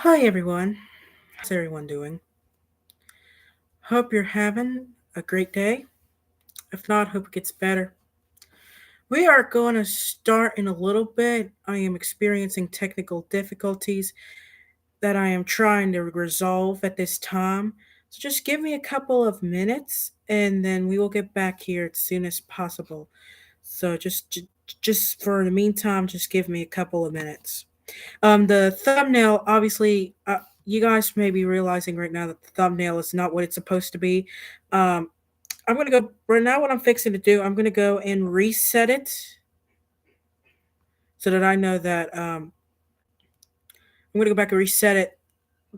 Hi everyone. How's everyone doing? Hope you're having a great day. If not, hope it gets better. We are going to start in a little bit. I am experiencing technical difficulties that I am trying to resolve at this time. So just give me a couple of minutes and then we will get back here as soon as possible. So just for the meantime, just give me a couple of minutes. The thumbnail, obviously, you guys may be realizing right now that the thumbnail is not what it's supposed to be. Um, I'm gonna go right now. What I'm fixing to do, I'm gonna go and reset it so that I know that I'm gonna go back and reset it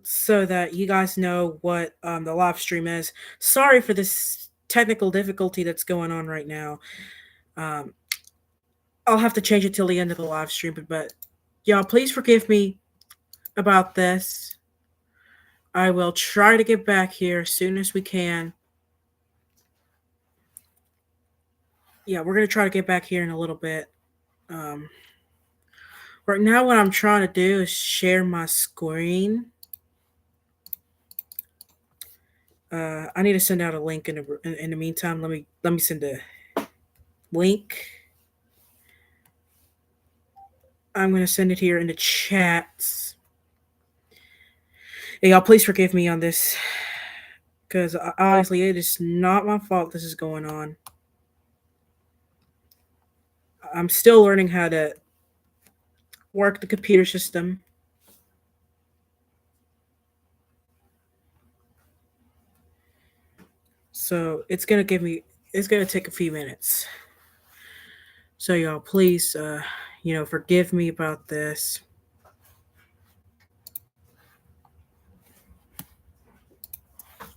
so that you guys know what the live stream is. Sorry for this technical difficulty that's going on right now. Um, I'll have to change it till the end of the live stream, but y'all, please forgive me about this. I will try to get back here as soon as we can. Yeah, we're gonna try to get back here in a little bit. Um, right now, what I'm trying to do is share my screen. I need to send out a link in the meantime. Let me send a link. I'm gonna send it here in the chats. Hey, y'all, please forgive me on this because obviously it is not my fault. This is going on. I'm still learning how to work the computer system, so it's gonna take a few minutes. So y'all, please, forgive me about this.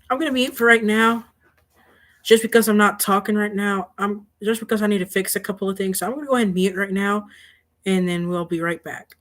I'm gonna mute for right now, just because I'm not talking right now. I'm just because I need to fix a couple of things. So I'm gonna go ahead and mute right now, and then we'll be right back.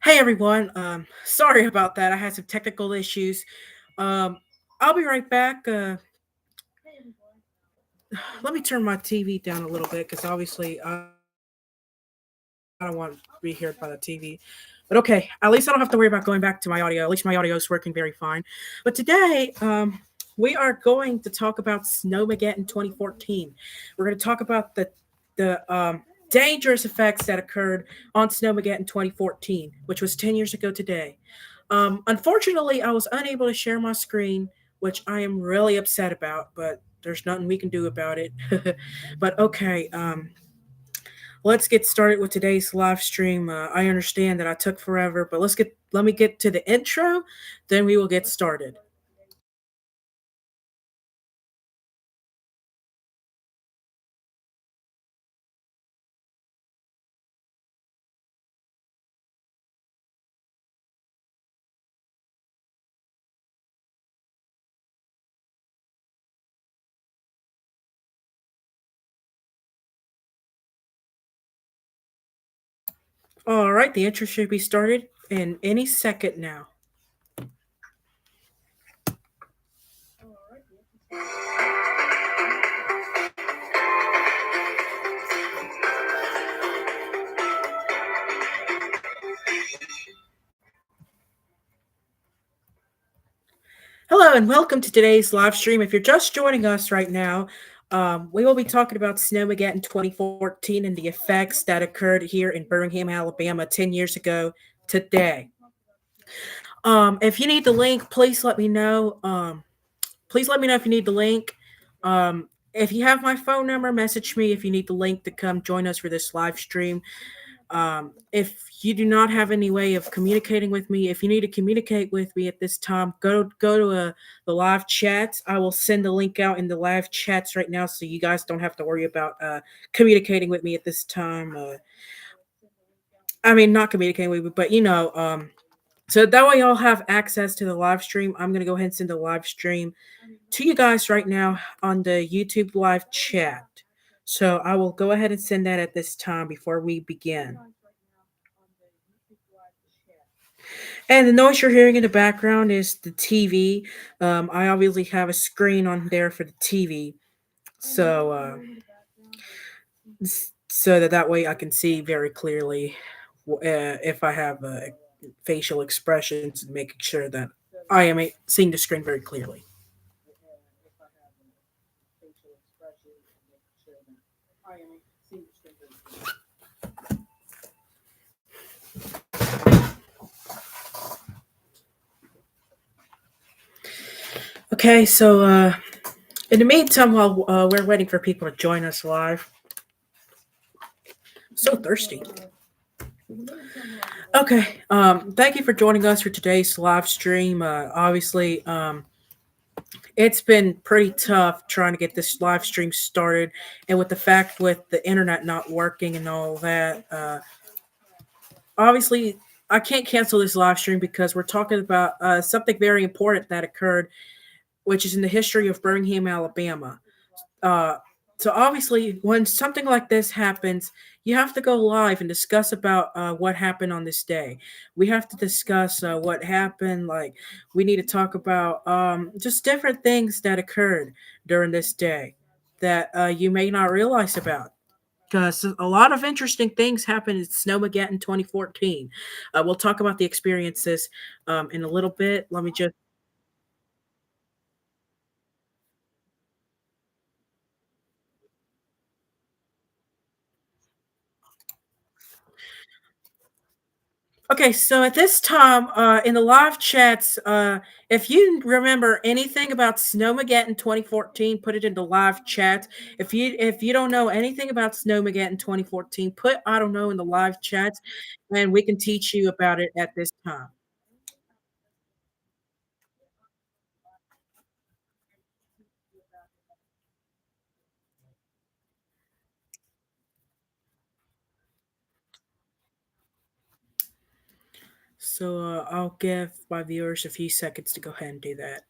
Hey everyone, sorry about that. I had some technical issues. Um, I'll be right back. Let me turn my TV down a little bit because obviously I don't want to be heard by the TV. But okay, at least I don't have to worry about going back to my audio. At least my audio is working very fine. But today, we are going to talk about Snowmegeddon 2014. We're going to talk about the dangerous effects that occurred on Snowmegeddon 2014, which was 10 years ago today. Unfortunately, I was unable to share my screen, which I am really upset about, but there's nothing we can do about it. But okay, let's get started with today's live stream. I understand that I took forever, but let me get to the intro, then we will get started. All right, the intro should be started in any second now. Hello and welcome to today's live stream. If you're just joining us right now, we will be talking about Snowmageddon 2014 and the effects that occurred here in Birmingham, Alabama 10 years ago today. If you need the link, please let me know. Please let me know if you need the link. If you have my phone number, message me if you need the link to come join us for this live stream. If you do not have any way of communicating with me, if you need to communicate with me at this time, go to the live chats. I will send the link out in the live chats right now, so you guys don't have to worry about communicating with me at this time. I mean, not communicating with me, but so that way y'all have access to the live stream. I'm gonna go ahead and send the live stream to you guys right now on the YouTube live chat. So I will go ahead and send that at this time before we begin. And the noise you're hearing in the background is the TV. I obviously have a screen on there for the TV, so that way I can see very clearly if I have facial expressions, and making sure that I am seeing the screen very clearly. Okay, so in the meantime, while we're waiting for people to join us live, so thirsty. Okay, thank you for joining us for today's live stream. Obviously, it's been pretty tough trying to get this live stream started, and with the fact with the internet not working and all that, obviously I can't cancel this live stream because we're talking about something very important that occurred, which is in the history of Birmingham, Alabama. Uh, so obviously, when something like this happens, you have to go live and discuss about what happened on this day. We have to discuss what happened. Like we need to talk about just different things that occurred during this day that you may not realize about. Because a lot of interesting things happened in Snowmageddon 2014. We'll talk about the experiences in a little bit. Let me just Okay, so at this time, in the live chats, if you remember anything about Snowmageddon 2014, put it into live chat. If you don't know anything about Snowmageddon 2014, put I don't know in the live chats, and we can teach you about it at this time. So I'll give my viewers a few seconds to go ahead and do that.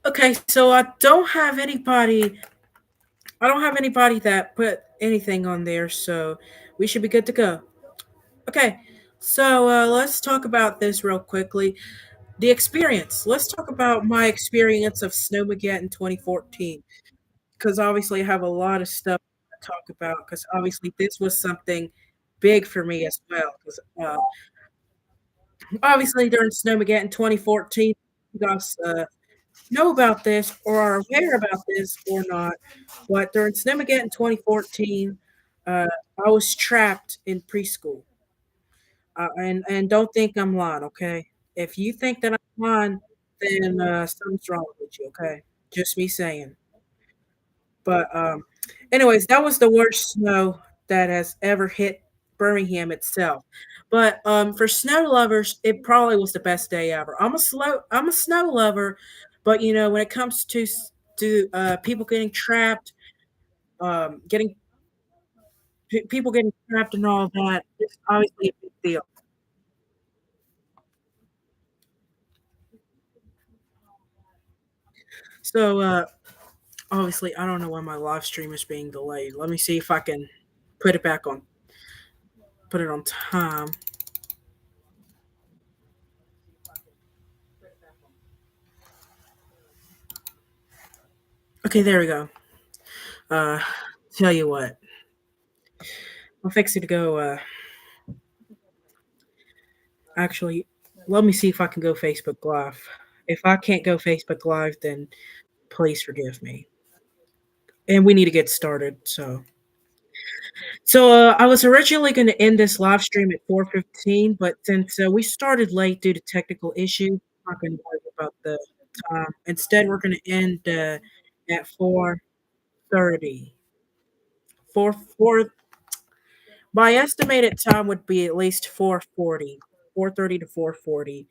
Okay, so I don't have anybody that put anything on there, so we should be good to go. Okay, so let's talk about this real quickly. The experience. Let's talk about my experience of Snowmegeddon 2014, because obviously I have a lot of stuff to talk about. Because obviously this was something big for me as well. Because obviously during Snowmegeddon 2014, you guys know about this or are aware about this or not, but during Snowmageddon 2014, uh, I was trapped in preschool. And don't think I'm lying, okay? If you think that I'm lying, then something's wrong with you, okay? Just me saying. But anyways, that was the worst snow that has ever hit Birmingham itself. But for snow lovers, it probably was the best day ever. I'm a snow lover, but when it comes to people getting trapped, getting people getting trapped and all that, it's obviously a big deal. So obviously, I don't know why my live stream is being delayed. Let me see if I can put it back on, put it on time. Okay, there we go. Uh, tell you what, I'm fixing to go. Actually, let me see if I can go Facebook Live. If I can't go Facebook Live, then please forgive me. And we need to get started. So I was originally going to end this live stream at 4:15, but since we started late due to technical issues, I'm not going to worry about the time. Instead, we're going to end at 4:30. Four. My estimated time would be at least 4:40. 4:30 to 4:40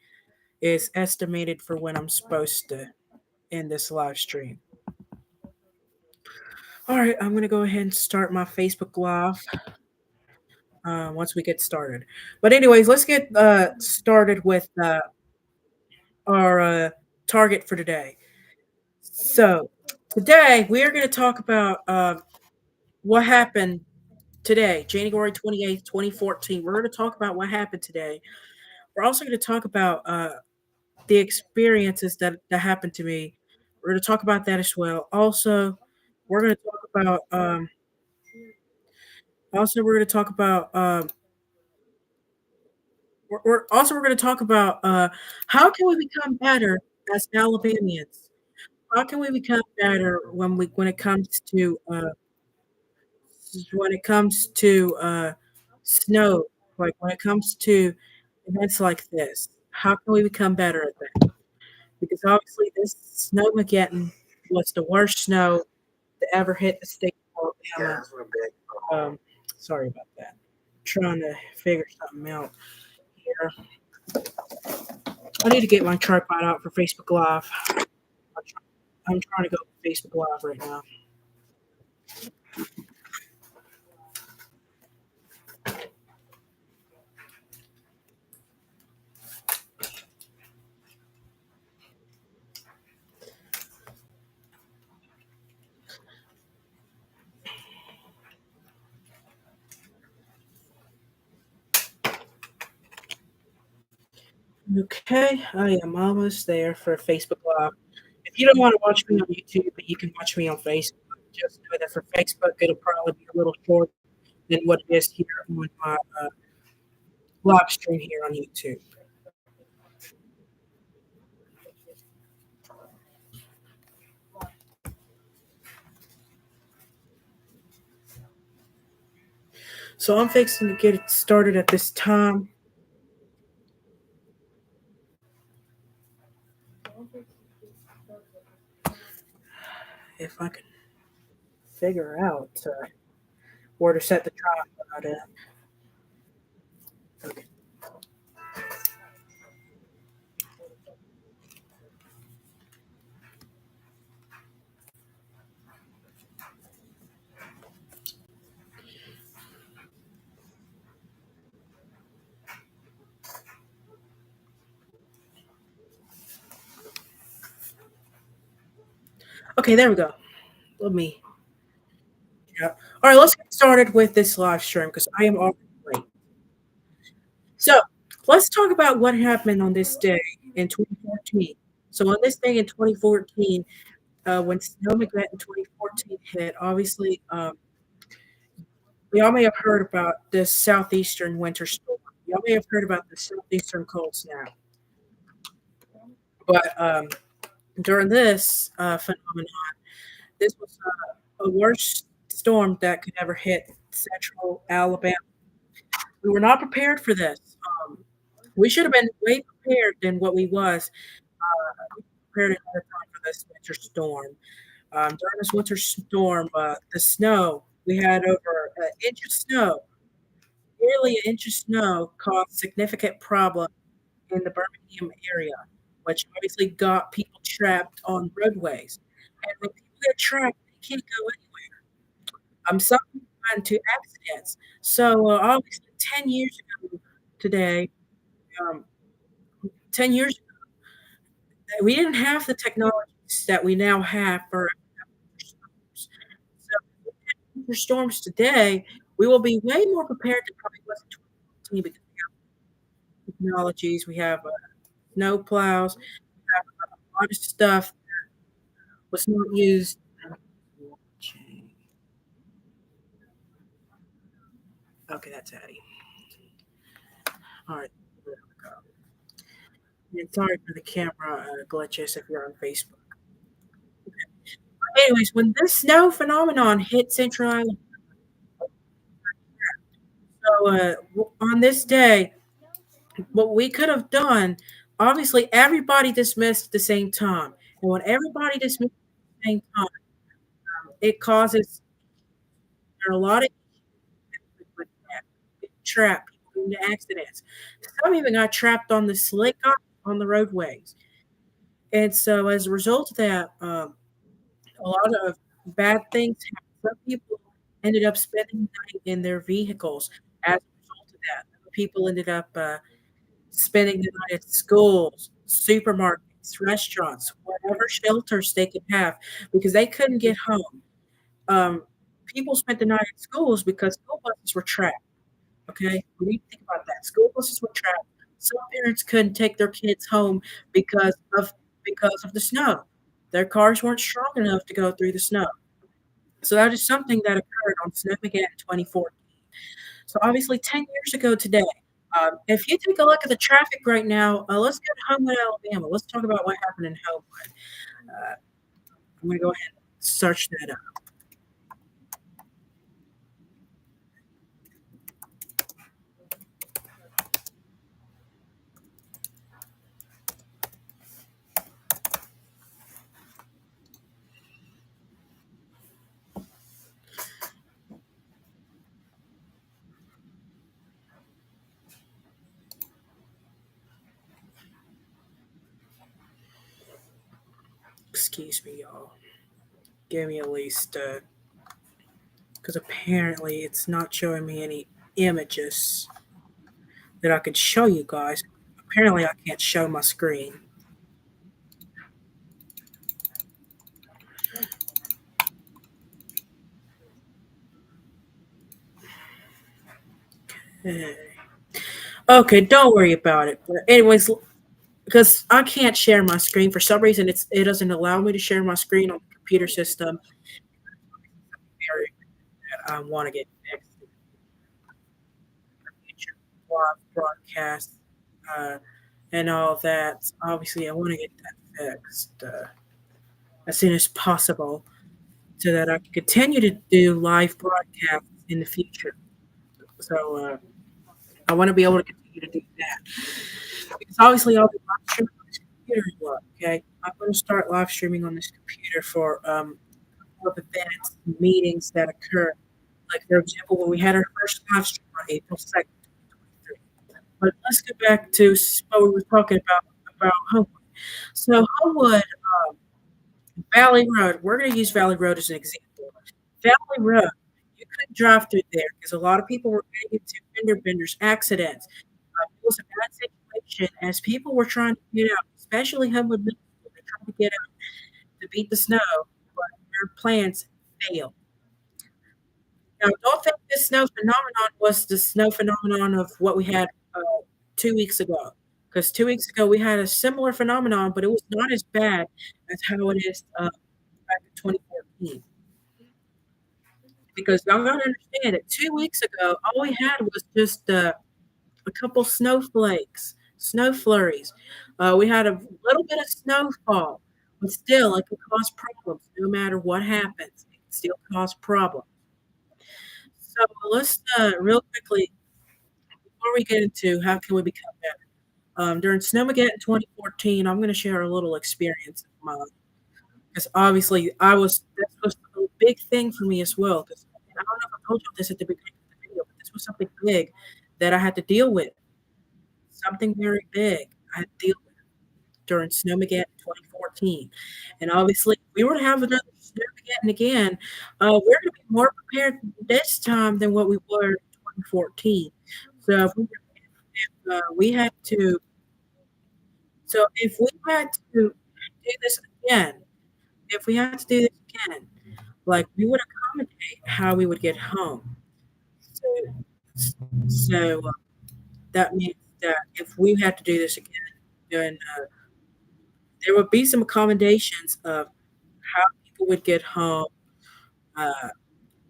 is estimated for when I'm supposed to end this live stream. All right, I'm gonna go ahead and start my Facebook Live once we get started. But anyways, let's get started with our target for today. So today we are going to talk about what happened today, January 28th, 2014. We're going to talk about what happened today. We're also going to talk about the experiences that happened to me. We're going to talk about that as well. We're going to talk about we're going to talk about we're going to talk about how can we become better as Alabamians? How can we become better when it comes to snow, like when it comes to events like this? How can we become better at that? Because obviously this Snowmageddon was the worst snow to ever hit the state of Alabama. Um, sorry about that. Trying to figure something out here. I need to get my tripod out for Facebook Live. I'm trying to go to Facebook Live right now. Okay, I am almost there for Facebook Live. If you don't want to watch me on YouTube, but you can watch me on Facebook, just know that for Facebook, it'll probably be a little shorter than what it is here on my live stream here on YouTube. So I'm fixing to get it started at this time. If I can figure out where to set the tripod at. Okay. Okay, there we go. Let me. Yeah. All right, let's get started with this live stream because I am already late. So let's talk about what happened on this day in 2014. So on this day in 2014, when Snowmegeddon 2014 hit, obviously, we all may have heard about this southeastern winter storm. Y'all may have heard about the southeastern cold snap, but during this phenomenon, this was a worst storm that could ever hit central Alabama. We were not prepared for this. Um, we should have been way prepared than what we was. Prepared ahead of time for this winter storm. During this winter storm, the snow we had over an inch of snow, nearly an inch of snow, caused significant problem in the Birmingham area, which obviously got people trapped on roadways. And when people get trapped, they can't go anywhere. Some people got into accidents. So obviously, 10 years ago today, um, 10 years ago, we didn't have the technologies that we now have for storms. So for storms today, we will be way more prepared than probably was in 2014 because we have technologies, we have snow plows, we have a lot of stuff was not used. Okay, that's Addie. All right. There we go. And sorry for the camera glitches if you're on Facebook. Anyways, when this snow phenomenon hit Central Island, so on this day, what we could have done, obviously, everybody dismissed at the same time. And when everybody dismissed at the same time, it causes there are a lot of issues with that. Getting trapped, people into accidents. Some even got trapped on the slick ice on the roadways. And so, as a result of that, a lot of bad things happened. Some people ended up spending the night in their vehicles as a result of that. Other people ended up spending the night at schools, supermarkets, restaurants, whatever shelters they could have because they couldn't get home. Um, People spent the night at schools because school buses were trapped. Okay, we need to think about that. School buses were trapped. Some parents couldn't take their kids home because of because of the snow. Their cars weren't strong enough to go through the snow. So that is something that occurred on Snowmegeddon in 2014. So obviously 10 years ago today, if you take a look at the traffic right now, let's go to Homewood, Alabama. Let's talk about what happened in Homewood. Uh, I'm going to go ahead and search that up. Excuse me, y'all. Give me at least, because apparently it's not showing me any images that I could show you guys. Apparently I can't show my screen. Okay. Okay, don't worry about it. But anyways, because I can't share my screen for some reason, it doesn't allow me to share my screen on the computer system. Area that I want to get fixed. Future live broadcast uh, and all that. Obviously, I want to get that fixed as soon as possible so that I can continue to do live broadcasts in the future. So I want to be able to continue to do that because obviously I'll be live streaming on this computer as well. Okay, I'm going to start live streaming on this computer for of events, meetings that occur. Like for example, when we had our first live stream on April 2nd, 2023. But let's get back to what we were talking about Homewood. So Homewood, Valley Road. We're going to use Valley Road as an example. Valley Road, you couldn't drive through there because a lot of people were getting into fender benders, accidents. It was a bad situation as people were trying to get out, especially Homewood Middle School. They're trying to get out to beat the snow. your plans fail. Now, don't think this snow phenomenon was the snow phenomenon of what we had 2 weeks ago. Because 2 weeks ago we had a similar phenomenon, but it was not as bad as how it is back in 2014. Because y'all gotta understand that 2 weeks ago, all we had was just a couple snowflakes, snow flurries. We had a little bit of snowfall, but still, it could cause problems. No matter what happens, it can still cause problems. So let's real quickly before we get into how can we become better. During Snowmegeddon 2014, I'm going to share a little experience of mine because obviously this was a big thing for me as well. Because I don't know if I told you this at the beginning of the video, but this was something big that I had to deal with. Something very big I had to deal with during Snowmegeddon 2014. And obviously, if we were to have another Snowmegeddon again, we're going to be more prepared this time than what we were in 2014. So we had to, if we had to do this again, if we had to do this again, like we would accommodate how we would get home. So, so that means that if we had to do this again, then there would be some accommodations of how people would get home, uh,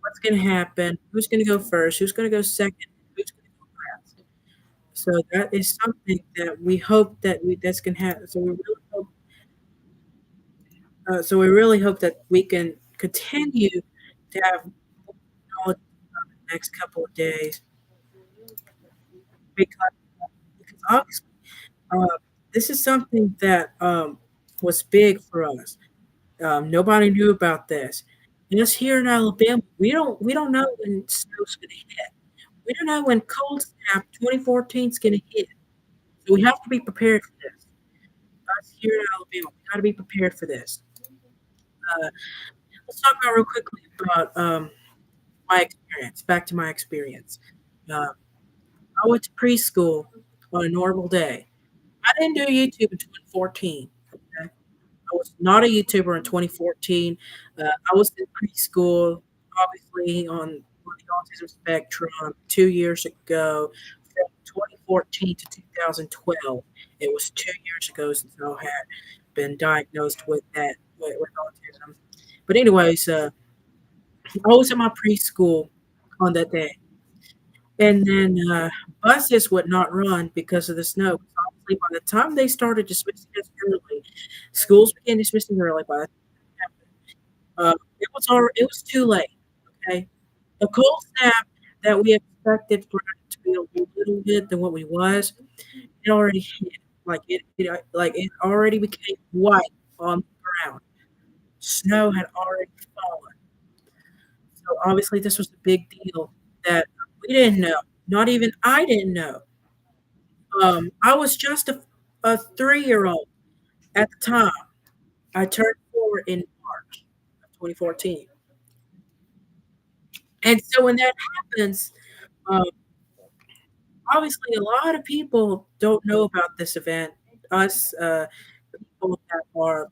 what's going to happen, who's going to go first, who's going to go second, who's going to go last. So that is something that we hope that that's going to happen. So we really hope that we can continue to have knowledge over the next couple of days because, because obviously uh, this is something that was big for us. Nobody knew about this. And us here in Alabama, we don't know when snow's going to hit. We don't know when cold snap 2014 is going to hit. So we have to be prepared for this. Us here in Alabama, we got to be prepared for this. Uh, let's talk about real quickly about my experience. Back to my experience. Uh, I went to preschool on a normal day. I didn't do YouTube in 2014. Okay? I was not a YouTuber in 2014. I was in preschool, obviously on the autism spectrum 2 years ago, from 2014 to 2012. It was 2 years ago since I had been diagnosed with that with autism. But anyways, I was in my preschool on that day. And then buses would not run because of the snow. Obviously, by the time they started dismissing us early, schools began dismissing early. By the it was too late. Okay, the cold snap that we expected for it to be a little bit than what we was, it already hit. Like it already became white on the ground. Snow had already fallen. So obviously, this was a big deal that we didn't know. Not even I didn't know. I was just a 3-year-old at the time. I turned 4 in March of 2014. And so when that happens, um, obviously a lot of people don't know about this event. Us people that are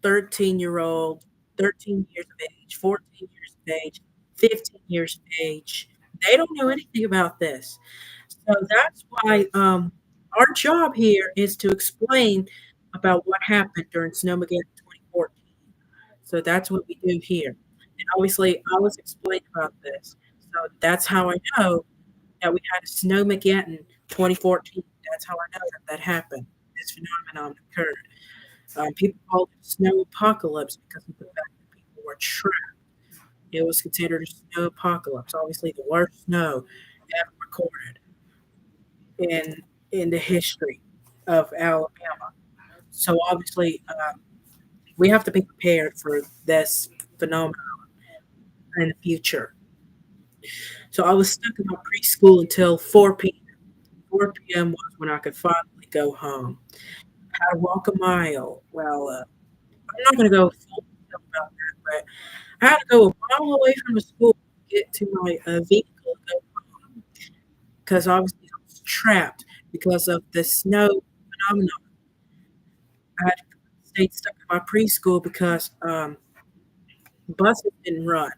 13-year-old, 13 years of age, 14 years of age, 15 years of age, they don't know anything about this. So that's why our job here is to explain about what happened during Snowmageddon 2014. So that's what we do here. And obviously, I was explaining about this. So that's how I know that we had a Snowmageddon 2014. That's how I know that that happened. This phenomenon occurred. People called it snow apocalypse because of the fact that people were trapped. It was considered a snow apocalypse. Obviously, the worst snow ever recorded in the history of Alabama. So obviously, we have to be prepared for this phenomenon in the future. So I was stuck in my preschool until 4 p.m. 4 p.m. was when I could finally go home. Had to walk a mile. Well, I'm not going to go full detail about that, but I had to go a mile away from the school to get to my vehicle to go home because obviously I was trapped because of the snow phenomenon. I had to stay stuck in my preschool because Buses didn't run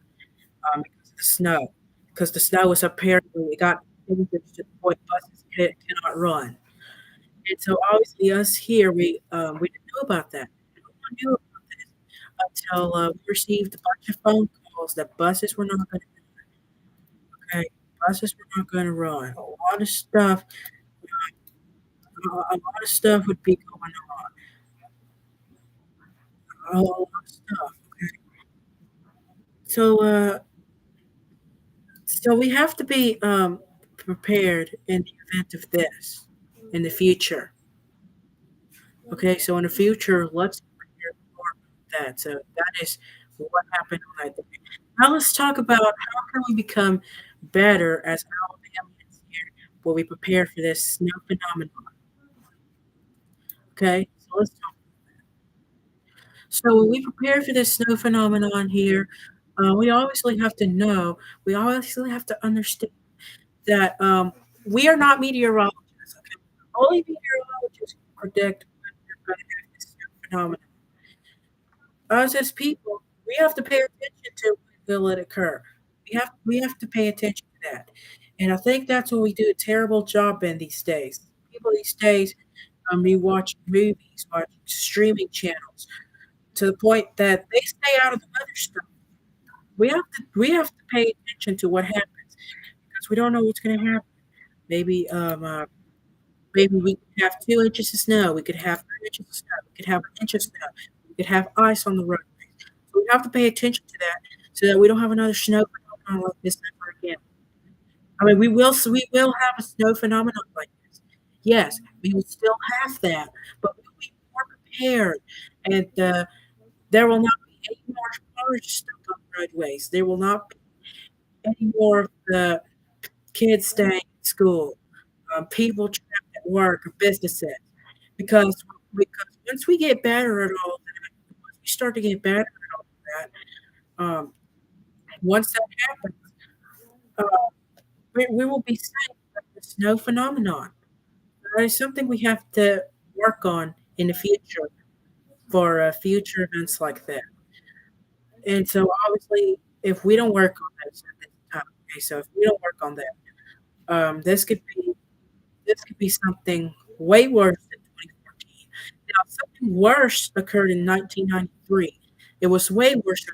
because of the snow, because the snow was apparently it got dangerous to the point buses cannot run. And so obviously us here, we didn't know about that. No one knew about this until we received a bunch of phone calls that buses were not going to okay, buses were not going to run. A lot of stuff would be going on. A lot of stuff. Okay, so so we have to be prepared in the event of this in the future. Okay, so in the future, let's prepare more about that. So that is what happened on that day. Now let's talk about how can we become better as Alabamians here when we prepare for this snow phenomenon. Okay, so let's talk. So when we prepare for this snow phenomenon here, we obviously have to know, we obviously have to understand that we are not meteorologists. Okay, only meteorologists can predict when we're going to have this snow phenomenon. Us as people, we have to pay attention to when will it occur. We have to pay attention to that. And I think that's what we do a terrible job in these days. People these days, be watching movies, watching streaming channels to the point that they stay out of the weather stuff. We have to pay attention to what happens because we don't know what's going to happen. Maybe maybe we could have 2 inches of snow. We could have 3 inches of snow. We could have an inch of snow. We could have ice on the road. So we have to pay attention to that so that we don't have another snow phenomenon like this ever again. I mean, we will have a snow phenomenon like this. Yes, we will still have that, but we'll be more prepared, and there will not be any more cars stuck on roadways. There will not be any more of the kids staying at school, people trapped at work or businesses, because once we get better at all that, once we start to get better at all that, once that happens, uh, we will be safe from the snow phenomenon. That is something we have to work on in the future for future events like that. And so, obviously, if we don't work on this at this time, okay, so if we don't work on that, this could be something way worse than 2014. Now, something worse occurred in 1993. It was way worse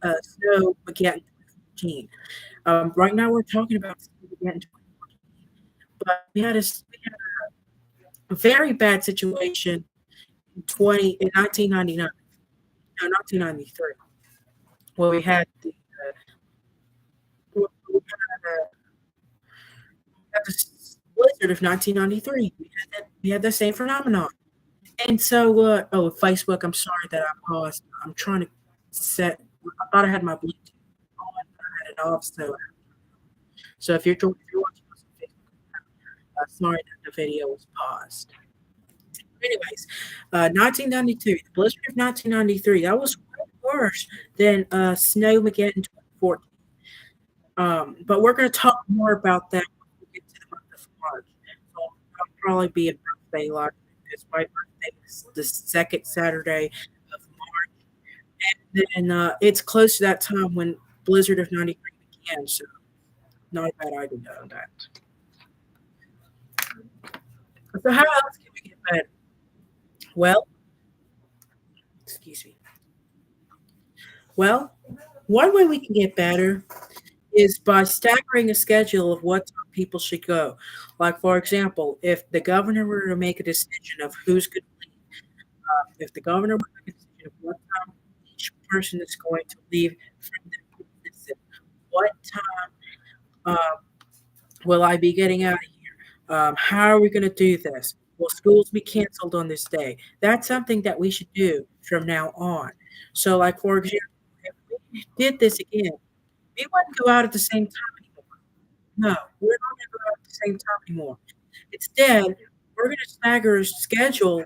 than Snowmageddon 2014. Right now, we're talking about Snowmageddon 2014, but we had a very bad situation in 1999, no, 1993, where we had the blizzard of 1993. We had the same phenomenon. And so, Facebook, I'm sorry that I paused. I'm trying to set. I thought I had my Bluetooth on, but I had it off. So if you're watching this on Facebook, sorry that the video was paused. Anyways, 1992, the blizzard of 1993. That was way worse than Snowmageddon 2014. But we're going to talk more about that when we get to the month of March. So that'll probably be a birthday live because my birthday is the second Saturday of March. And then it's close to that time when Blizzard of 93 began. So not a bad idea on that. So how else can we get better? Well, excuse me. Well, one way we can get better is by staggering a schedule of what time people should go. Like, for example, if the governor were to make a decision of who's going to leave, if the governor were to make a decision of what time each person is going to leave from their business, what time will I be getting out of here? How are we going to do this? Will schools be canceled on this day? That's something that we should do from now on. So, like, for example, if we did this again, we wouldn't go out at the same time anymore. No, we're not gonna go out at the same time anymore. Instead, we're gonna stagger a schedule,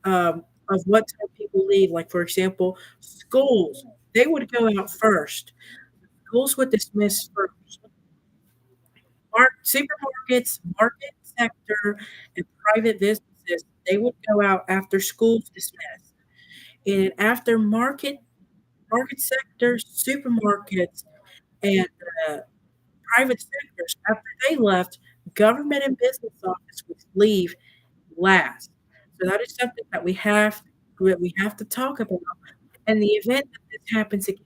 of what time people leave. Like, for example, schools, they would go out first. Schools would dismiss first. Supermarkets, market sector, and private businesses, they would go out after schools dismiss. And after market market sectors, supermarkets, and private sectors, after they left, government and business office would leave last. So that is something that we have to talk about. In the event that this happens again,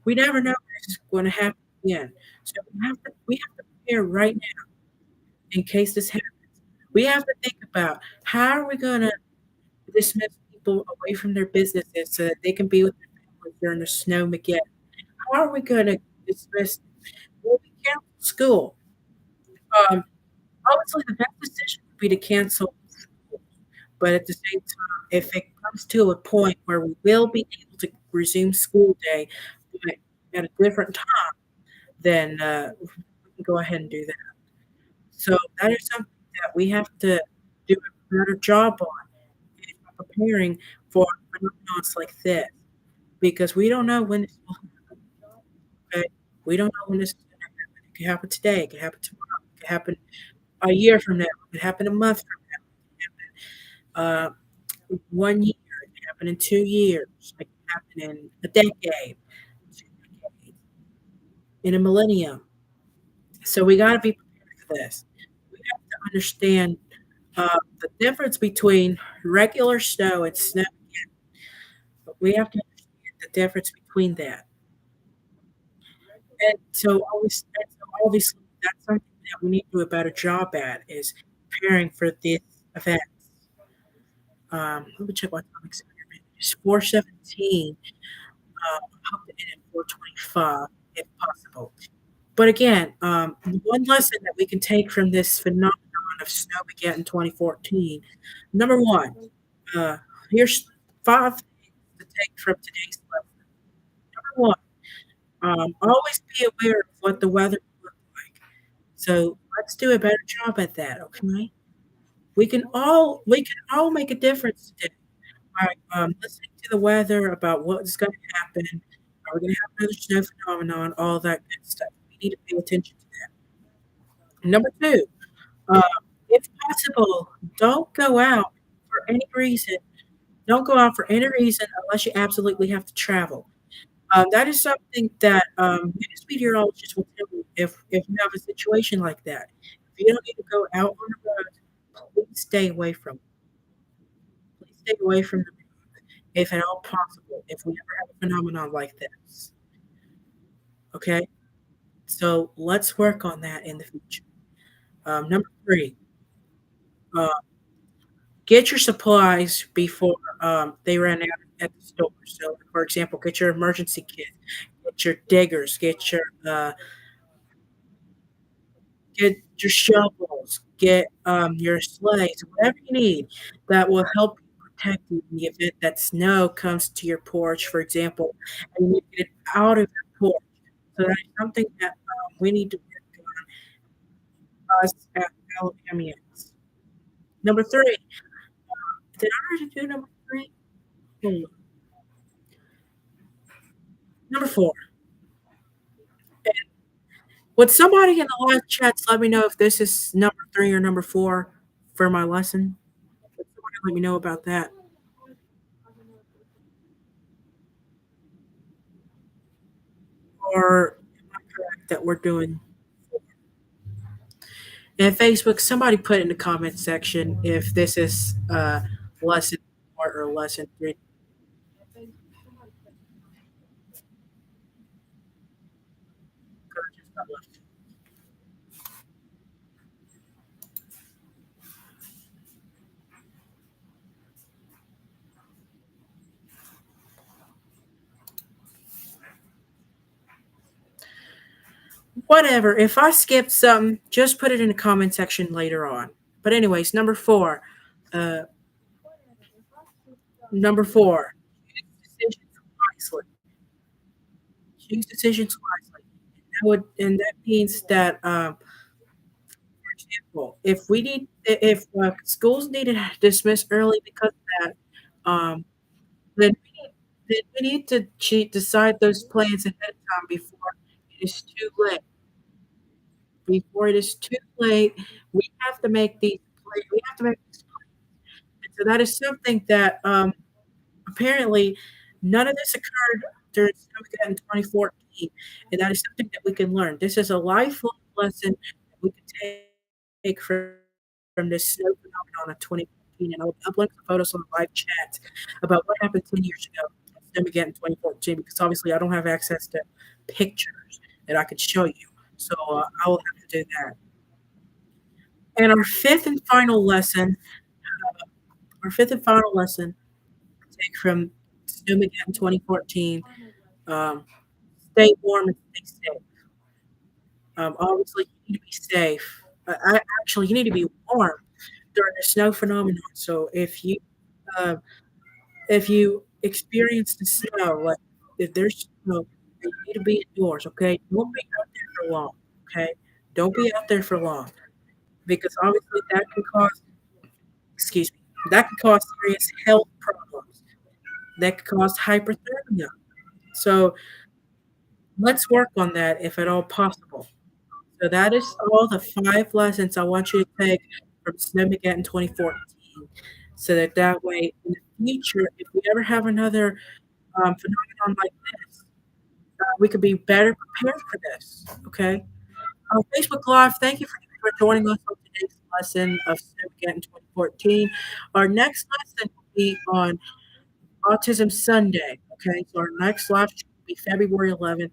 we never know if this is going to happen again. So we have to prepare right now in case this happens. We have to think about how are we going to dismiss people away from their businesses so that they can be with their families during the Snowmegeddon. How are we going to dismiss? Will we cancel school? Um, Obviously, the best decision would be to cancel school, but at the same time, if it comes to a point where we will be able to resume school day, but at a different time, then we can go ahead and do that. So that is something that we have to do a better job on is preparing for phenomena like this because we don't know when this will happen. Okay? We don't know when this is going to happen. It could happen today. It could happen tomorrow. It could happen a year from now. It could happen a month from now. 1 year. It could happen in 2 years. It could happen in a decade, 2 decades, in a millennium. So we gotta be prepared for this. We have to understand, the difference between regular snow and snow. We have to understand the difference between that. And so obviously, that's something that we need to do a better job at is preparing for these events. Let me check what time experiment is. 4:17. I hope to end at 4:25 if possible. But again, one lesson that we can take from this phenomenon of Snowmageddon 2014. Number one, uh, here's 5 things to take from today's lesson. Number one, always be aware of what the weather will look like. So let's do a better job at that, okay? We can all make a difference today by listening to the weather about what's going to happen. Are we going to have another snow phenomenon? All that good stuff. We need to pay attention to that. Number two, uh, if possible, don't go out for any reason. Don't go out for any reason unless you absolutely have to travel. That is something that news meteorologists will tell you if you have a situation like that. If you don't need to go out on the road, please stay away from it. Please stay away from the road if at all possible, if we ever have a phenomenon like this. Okay? So let's work on that in the future. Number three, uh, get your supplies before they run out at the store. So, for example, get your emergency kit, get your diggers, get your shovels, get your sleighs, whatever you need that will help you protect you in the event that snow comes to your porch, for example, and you need to get it out of your porch. So that's something that we need to work on us as Alabamians. Number three, did I already do number three? Hmm. Number four, would somebody in the live chats let me know if this is number three or number four for my lesson? Would somebody let me know about that? Or am I correct that we're doing and Facebook, somebody put in the comment section if this is lesson four or lesson three. Whatever. If I skipped something, just put it in the comment section later on. But anyways, number four. Uh, Number four. Choose decisions wisely. Choose decisions wisely. And that means that for example, if schools need to dismiss early because of that, then we need to decide those plans ahead of time before it is too late. Before it is too late, we have to make we have to make these plans. And so that is something that apparently None of this occurred during Snowmegeddon in 2014, and that is something that we can learn. This is a lifelong lesson that we can take from this snow phenomenon of 2014, and I'll upload some photos on the live chat about what happened 10 years ago at Snowmegeddon in 2014, because obviously I don't have access to pictures that I could show you, so I will have to do that. And our fifth and final lesson take from Snowmegeddon 2014. Um, Stay warm and stay safe. Obviously, you need to be safe. Actually, you need to be warm during the snow phenomenon. So uh, if you experience the snow, like if there's snow, you need to be indoors. Okay, don't be out there for long. Okay, don't be out there for long because obviously that can cause, excuse me, that can cause serious health problems. That can cause hyperthermia. So let's work on that if at all possible. So that is all the 5 lessons I want you to take from Snowmageddon 2014, so that way in the future, if we ever have another, phenomenon like this, we could be better prepared for this, okay? On Facebook Live, thank you for joining us on today's lesson of Snowmageddon 2014. Our next lesson will be on Autism Sunday, okay? So our next live stream will be February 11th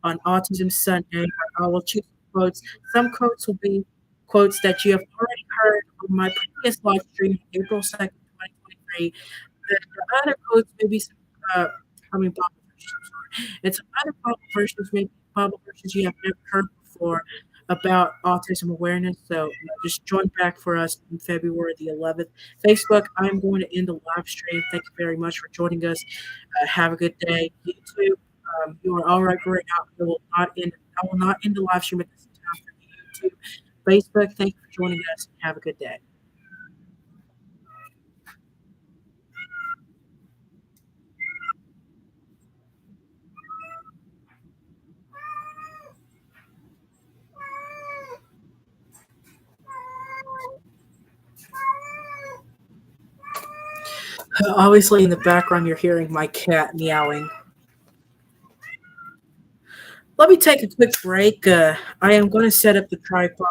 on Autism Sunday. I will choose quotes. Some quotes will be quotes that you have already heard on my previous live stream, April 2nd, 2023. The other quotes may be some, I mean, Bible verses, I'm sorry. And some other Bible verses, maybe Bible verses you have never heard before about autism awareness. So just join back for us on February the 11th. Facebook, I'm going to end the live stream. Thank you very much for joining us. Have a good day. YouTube, you are all right right now. I will not end the live stream at this time for YouTube. Facebook, thank you for joining us. Have a good day. Obviously, in the background, you're hearing my cat meowing. Let me take a quick break. I am going to set up the tripod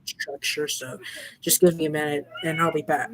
structure, so just give me a minute and I'll be back.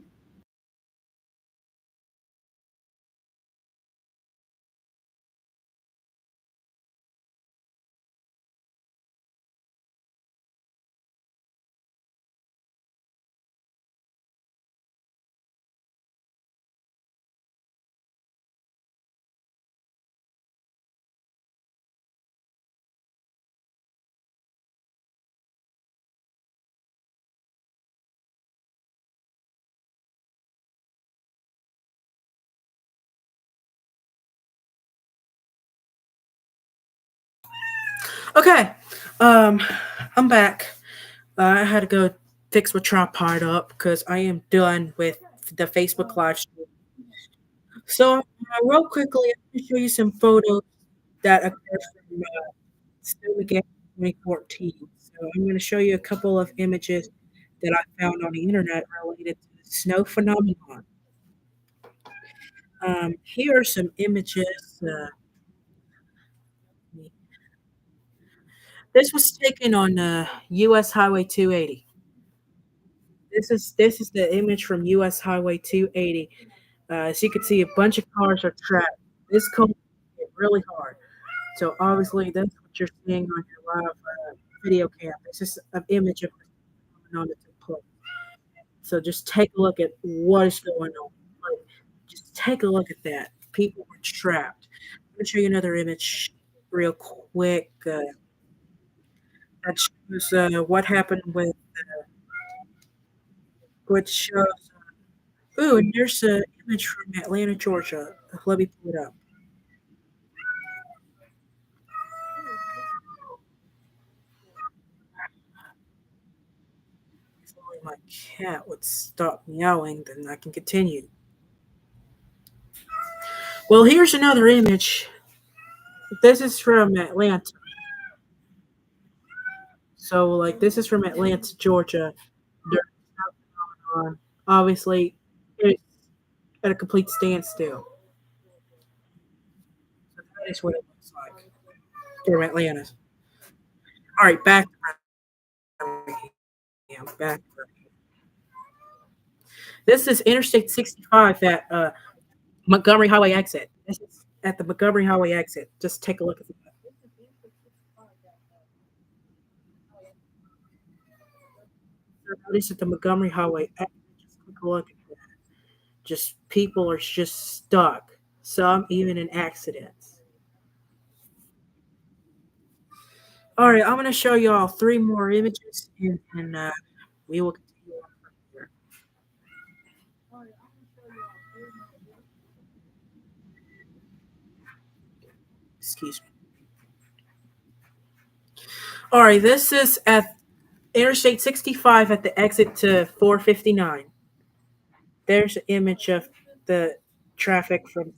Okay, um, I'm back. I had to go fix my tripod up because I am done with the Facebook live stream. So, real quickly, I'm going to show you some photos that occurred from Snowmageddon 2014. So, I'm going to show you a couple of images that I found on the internet related to the snow phenomenon. Here are some images. This was taken on U.S. Highway 280. This is the image from U.S. Highway 280. As you can see, a bunch of cars are trapped. This cold hit really hard. So obviously, that's what you're seeing on your live video cam. This is an image of what's going on that took place. So just take a look at what is going on. Like, just take a look at that. People were trapped. I'm gonna show you another image real quick. That shows what happened with, which shows. Ooh, and there's an image from Atlanta, Georgia. Let me pull it up. If only my cat would stop meowing, then I can continue. Well, here's another image. This is from Atlanta. So, like, this is from Atlanta, Georgia. During the snow phenomenon. Obviously, it, at a complete standstill. So that is what it looks like from Atlanta. All right, back to Birmingham. Back to Birmingham. This is Interstate 65 at Montgomery Highway exit. This is at the Montgomery Highway exit. Just take a look at that. Notice at the Montgomery Highway exit. Just take a look at that. Just people are just stuck. Some even in accidents. All right, I'm going to show you all three more images, and we will continue on from here. Excuse me. All right, this is at Interstate 65 at the exit to 459. There's an image of the traffic from.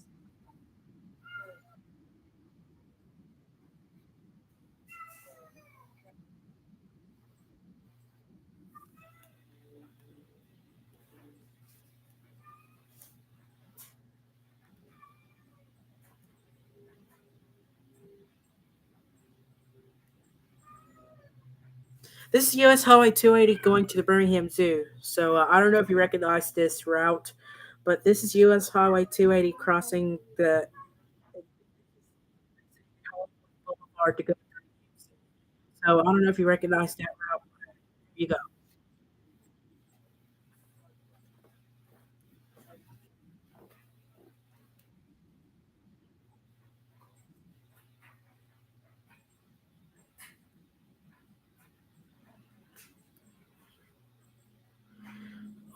This is US Highway 280 going to the Birmingham Zoo. So I don't know if you recognize this route, but this is US Highway 280 crossing the Boulevard to go to the Birmingham Zoo. So I don't know if you recognize that route. Here you go.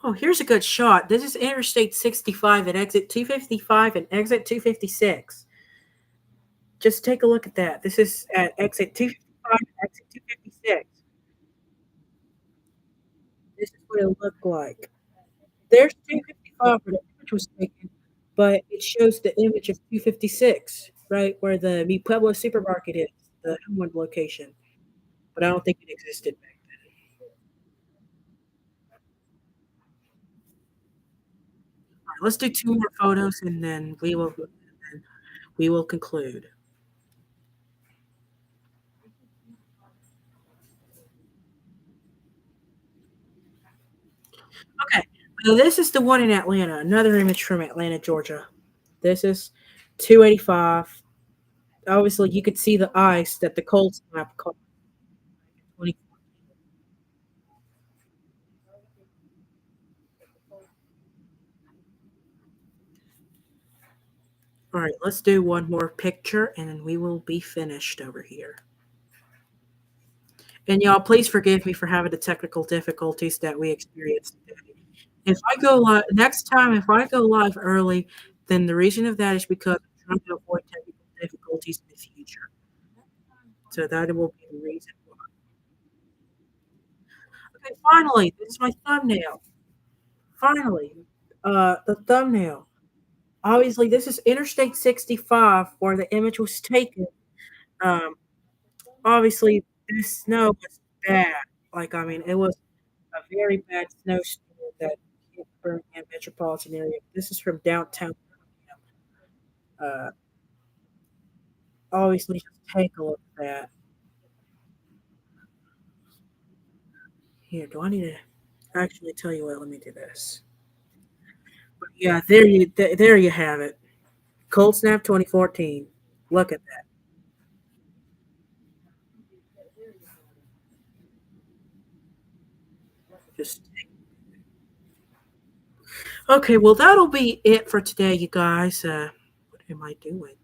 Oh, here's a good shot. This is Interstate 65 at exit 255 and exit 256. Just take a look at that. This is at exit 255 and exit 256. This is what it looked like. There's 255 where the image was taken, but it shows the image of 256, right, where the Mi Pueblo supermarket is, the Elmwood location. But I don't think it existed back then. All right, let's do two more photos and then we will conclude. Okay. So this is the one in Atlanta, another image from Atlanta, Georgia. This is 285. Obviously, you could see the ice that the cold snap caused. 20. All right, let's do one more picture and then we will be finished over here. And y'all, please forgive me for having the technical difficulties that we experienced today. If I go live next time, if I go live early, then the reason of that is because I'm trying to avoid technical difficulties in the future. So that will be the reason why. Okay, finally, this is my thumbnail. Finally, the thumbnail. Obviously, this is Interstate 65 where the image was taken. Um, obviously, this snow was bad. Like, I mean, it was a very bad snowstorm that hit Birmingham metropolitan area. This is from downtown Birmingham. Obviously, just take a look at that. Here, do I need to actually tell you what? Let me do this. But yeah, there you have it. Cold Snap 2014. Look at that. Just okay. Well, that'll be it for today, you guys. What am I doing?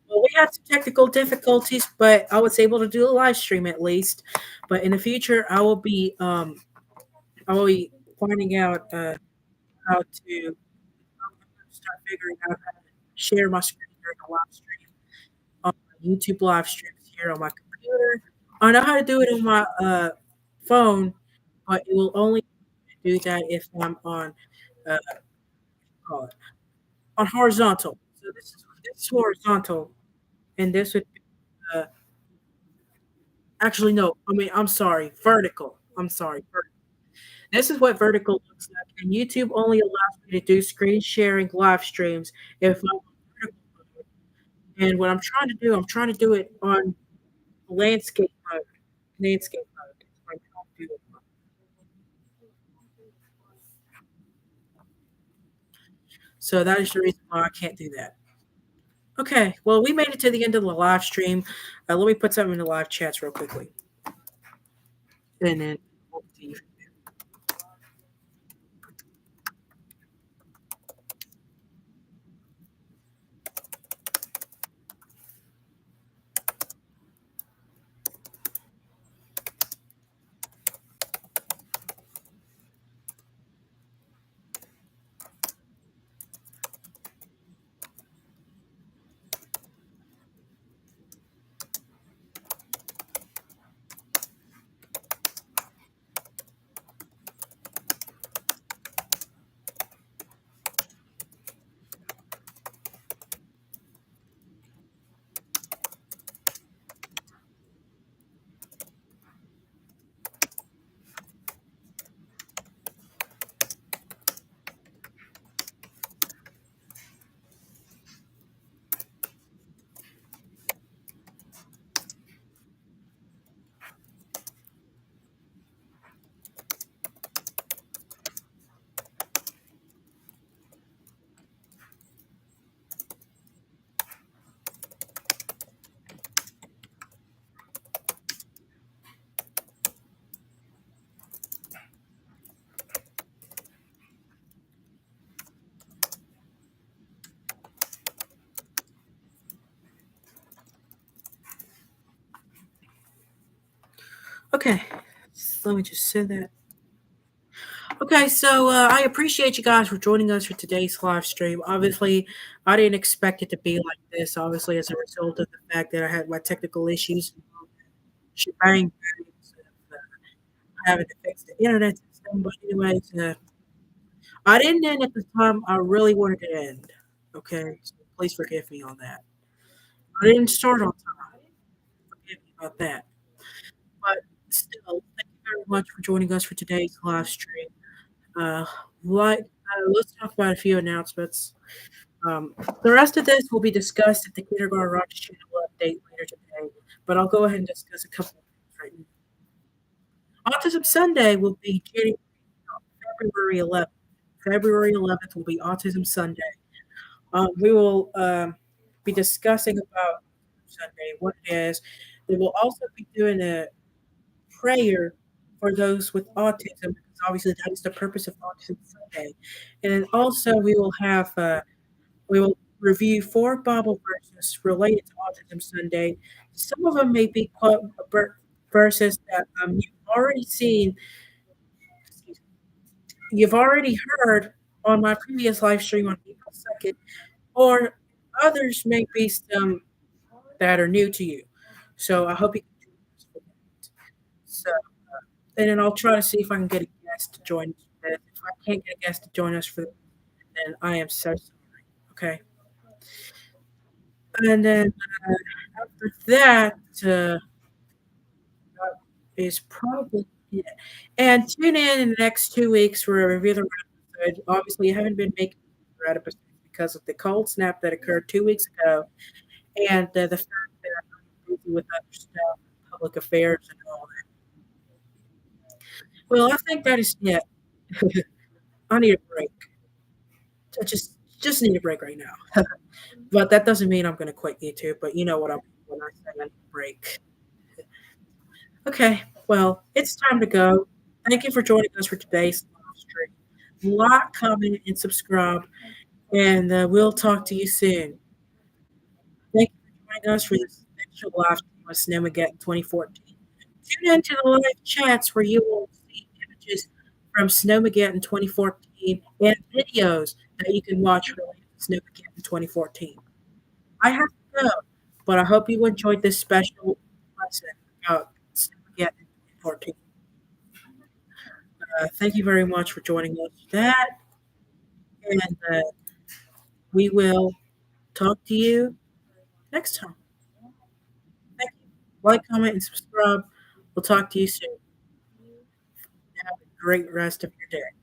Well, we had some technical difficulties, but I was able to do a live stream at least. But in the future, I will be finding out how to start figuring out how to share my screen during a live stream on my YouTube live streams here on my computer. I know how to do it on my phone, but it will only do that if I'm on uh, call it on horizontal. So this is horizontal, and this would be Actually, no. I mean, I'm sorry. Vertical. I'm sorry. This is what vertical looks like, and YouTube only allows me to do screen sharing live streams if I'm on vertical mode. And what I'm trying to do it on landscape mode. Landscape mode. That's what I'm trying to do it on. So that is the reason why I can't do that. Okay, well, we made it to the end of the live stream. Let me put something in the live chats real quickly, and then we'll see. Okay, so let me just send that. Okay, so I appreciate you guys for joining us for today's live stream. Obviously, I didn't expect it to be like this. Obviously, as a result of the fact that I had my technical issues, shebang, having to fix the internet system. But anyways, I didn't end at the time I really wanted to end. Okay, so please forgive me on that. I didn't start on time. Forgive me about that. But still, thank you very much for joining us for today's live stream. Uh, let's talk about a few announcements. Um, the rest of this will be discussed at the Kindergarten Rocks channel update later today, but I'll go ahead and discuss a couple of things right now. Autism Sunday will be February 11th. February 11th will be Autism Sunday. We will be discussing about Sunday, what it is. We will also be doing a prayer for those with autism, because obviously that is the purpose of Autism Sunday. And then also we will review four Bible verses related to Autism Sunday. Some of them may be verses that already seen, you've already heard on my previous live stream on April 2nd, or others may be some that are new to you. So I hope you can join us for that. So, and then I'll try to see if I can get a guest to join us for that. If I can't get a guest to join us for that, then I am so sorry. Okay. And then after that, is probably it. And tune in the next 2 weeks for a review of the episode. Obviously, I haven't been making red episodes because of the cold snap that occurred 2 weeks ago, and the fact that I'm busy with other stuff, public affairs, and all that. Well, I think that is it. I need a break. I just need a break right now. But that doesn't mean I'm going to quit YouTube. But you know what I mean when I say I need a break. Okay, well, it's time to go. Thank you for joining us for today's live stream. Like, comment, and subscribe, and we'll talk to you soon. Thank you for joining us for this special live stream of Snowmegeddon 2014. Tune in to the live chats where you will see images from Snowmegeddon 2014 and videos that you can watch related to Snowmegeddon 2014. I have to go, but I hope you enjoyed this special lesson about Snowmageddon 2014. Thank you very much for joining us for that, and we will talk to you next time. Thank you. Like, comment, and subscribe. We'll talk to you soon. Have a great rest of your day.